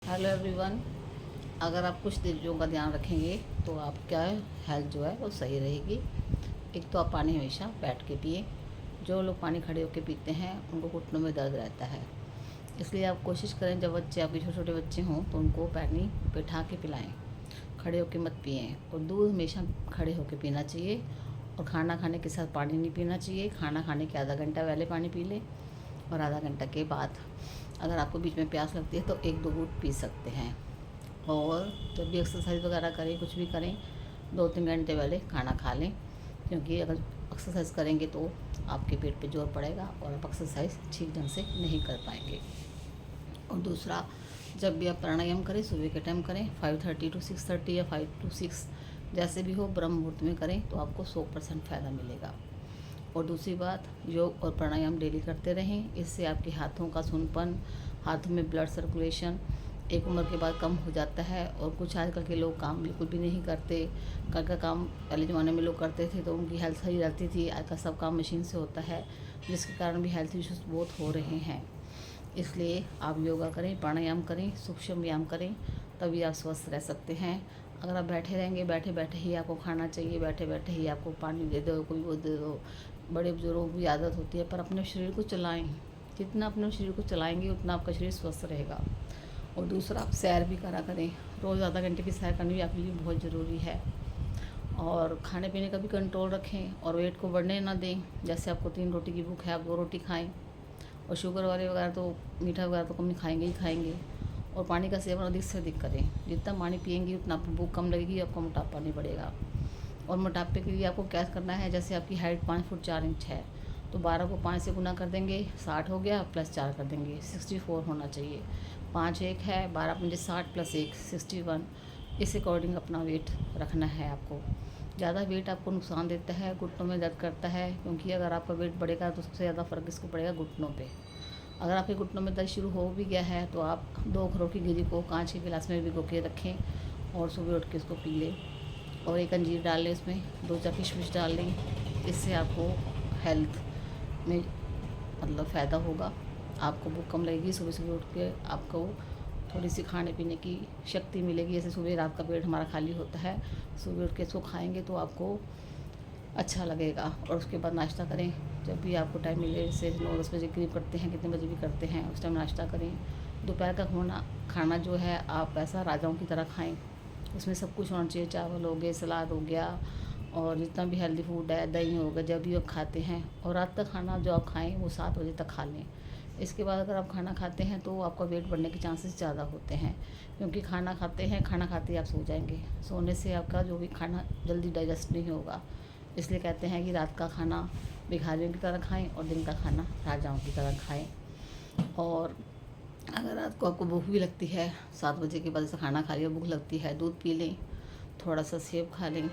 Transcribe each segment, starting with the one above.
Hello everyone. अगर आप कुछ चीज़ों का ध्यान रखेंगे तो आपका हेल्थ जो है वो सही रहेगी। एक तो आप पानी हमेशा बैठ के पिए। जो लोग पानी खड़े होकर पीते हैं उनको घुटनों में दर्द रहता है, इसलिए आप कोशिश करें जब बच्चे आपके छोटे छोटे बच्चे हों तो उनको पानी बैठा के पिलाएं, खड़े होकर मत पिएं। और दूध हमेशा खड़े होकर पीना चाहिए। और खाना खाने के साथ पानी नहीं पीना चाहिए। खाना खाने के आधा घंटा पहले पानी पी लें और आधा घंटा के बाद अगर आपको बीच में प्यास लगती है तो 1-2 घूंट पी सकते हैं। और जब भी एक्सरसाइज वगैरह करें, कुछ भी करें, 2-3 घंटे पहले खाना खा लें, क्योंकि अगर एक्सरसाइज करेंगे तो आपके पेट पे जोर पड़ेगा और आप एक्सरसाइज ठीक ढंग से नहीं कर पाएंगे। और दूसरा, जब भी आप प्राणायाम करें सुबह के टाइम करें, 5:30 to 6:30 या 5 to 6 जैसे भी हो, ब्रह्म मुहूर्त में करें तो आपको 100% फ़ायदा मिलेगा। और दूसरी बात, योग और प्राणायाम डेली करते रहें। इससे आपके हाथों का सूनपन, हाथों में ब्लड सर्कुलेशन एक उम्र के बाद कम हो जाता है। और कुछ आजकल के लोग काम बिल्कुल भी नहीं करते। घर का काम पहले ज़माने में लोग करते थे तो उनकी हेल्थ सही रहती थी। आजकल सब काम मशीन से होता है, जिसके कारण भी हेल्थ इश्यूज बहुत हो रहे हैं। इसलिए आप योगा करें, प्राणायाम करें, सूक्ष्म व्यायाम करें, तभी आप स्वस्थ रह सकते हैं। अगर आप बैठे रहेंगे, बैठे बैठे ही आपको खाना चाहिए, बैठे बैठे ही आपको पानी दे दो, कोई वो दे दो, बड़े बुजुर्गों की आदत होती है। पर अपने शरीर को चलाएं। जितना अपने शरीर को चलाएंगे उतना आपका शरीर स्वस्थ रहेगा। और दूसरा, आप सैर भी करा करें। रोज़ आधा घंटे की सैर करनी भी आपके लिए बहुत ज़रूरी है। और खाने पीने का भी कंट्रोल रखें और वेट को बढ़ने ना दें। जैसे आपको 3 रोटी की भूख है, आप 2 रोटी खाएं। और शुगर वाले वगैरह तो मीठा वगैरह तो कम खाएंगे ही खाएंगे। और पानी का सेवन अधिक से अधिक करें। जितना पानी पिएंगे उतना आपको भूख कम लगेगी, आपको मोटापा नहीं बढ़ेगा। और मोटापे के लिए आपको क्या करना है, जैसे आपकी हाइट 5 फुट 4 इंच है तो 12 को 5 से गुना कर देंगे, 60 हो गया, प्लस 4 कर देंगे, 64 होना चाहिए। 5 1 है, 12 पंजे 60 प्लस 1 61। इस अकॉर्डिंग अपना वेट रखना है आपको। ज़्यादा वेट आपको नुकसान देता है, घुटनों में दर्द करता है, क्योंकि अगर आपका वेट बढ़ेगा तो सबसे ज़्यादा फ़र्क इसको पड़ेगा घुटनों पे। अगर आपके घुटनों में दर्द शुरू हो भी गया है तो आप 2 अखरोट की गिरी को कांच के गिलास में भिगो के रखें और सुबह उठ के इसको पी लें। और 1 अंजीर डाल लें, उसमें 2-4 किशमिश डाल लें। इससे आपको हेल्थ में मतलब फ़ायदा होगा। आपको भूख कम लगेगी, सुबह सुबह उठ के आपको थोड़ी सी खाने पीने की शक्ति मिलेगी। जैसे सुबह रात का पेट हमारा खाली होता है, सुबह उठ के इसको खाएंगे तो आपको अच्छा लगेगा। और उसके बाद नाश्ता करें जब भी आपको टाइम मिले। जैसे 9-10 बजे करीब करते हैं, कितने बजे भी करते हैं, उस टाइम नाश्ता करें। दोपहर का खाना जो है आप ऐसा राजाओं की तरह खाएं। उसमें सब कुछ होना चाहिए, चावल हो गए, सलाद हो गया, और जितना भी हेल्दी फूड है, दही हो गया, जब भी आप खाते हैं। और रात का खाना जो आप खाएं वो 7 बजे तक खा लें। इसके बाद अगर आप खाना खाते हैं तो आपका वेट बढ़ने के चांसेस ज़्यादा होते हैं, क्योंकि खाना खाते हैं, खाना खाते ही आप सो जाएंगे। सोने से आपका जो भी खाना जल्दी डाइजेस्ट नहीं होगा। इसलिए कहते हैं कि रात का खाना भिखारियों की तरह खाएं और दिन का खाना राजाओं की तरह खाएं। और अगर रात को आपको भूख भी लगती है, 7 बजे के बाद से खाना खा लिया, भूख लगती है, दूध पी लें, थोड़ा सा सेब खा लें।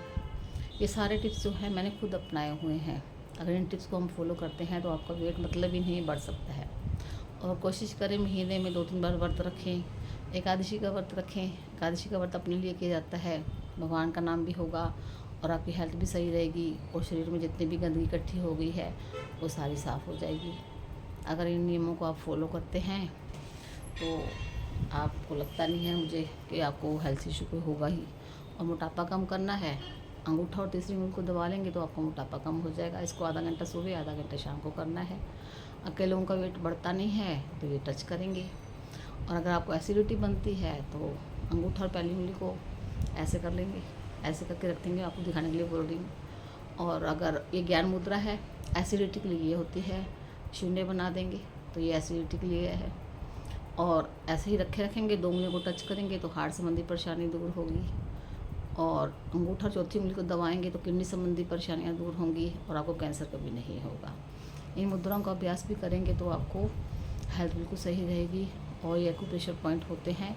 ये सारे टिप्स जो है मैंने खुद अपनाए हुए हैं। अगर इन टिप्स को हम फॉलो करते हैं तो आपका वेट मतलब ही नहीं बढ़ सकता है। और कोशिश करें महीने में 2-3 बार व्रत रखें। एकादशी का व्रत रखें। एकादशी का व्रत अपने लिए किया जाता है, भगवान का नाम भी होगा और आपकी हेल्थ भी सही रहेगी। और शरीर में जितनी भी गंदगी इकट्ठी हो गई है वो सारी साफ़ हो जाएगी। अगर इन नियमों को आप फॉलो करते हैं तो आपको लगता नहीं है मुझे कि आपको हेल्थ इशू कोई होगा ही। और मोटापा कम करना है, अंगूठा और तीसरी उंगली को दबा लेंगे तो आपका मोटापा कम हो जाएगा। इसको आधा घंटा सुबह, आधा घंटा शाम को करना है। अकेले लोगों का वेट बढ़ता नहीं है तो ये टच करेंगे। और अगर आपको एसिडिटी बनती है तो अंगूठा और पहली उंगली को ऐसे कर लेंगे, ऐसे करके रख देंगे, आपको दिखाने के लिए बोल रही हूँ। और अगर ये ज्ञान मुद्रा है, एसिडिटी के लिए ये होती है, शून्य बना देंगे तो ये एसिडिटी के लिए है। और ऐसे ही रखेंगे, 2 उंगलियों को टच करेंगे तो हार्ट संबंधी परेशानी दूर होगी। और अंगूठा चौथी उंगली को दबाएंगे तो किडनी संबंधी परेशानियां दूर होंगी और आपको कैंसर कभी नहीं होगा। इन मुद्राओं का अभ्यास भी करेंगे तो आपको हेल्थ बिल्कुल सही रहेगी। और ये एक्यूप्रेशर पॉइंट होते हैं,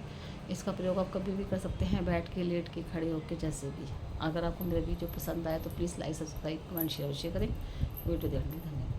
इसका प्रयोग आप कभी भी कर सकते हैं, बैठ के, लेट के, खड़े होकर, जैसे भी। अगर आपको मेरा वीडियो पसंद आए तो please like, subscribe, comment, share करें। वीडियो देखने के लिए धन्यवाद।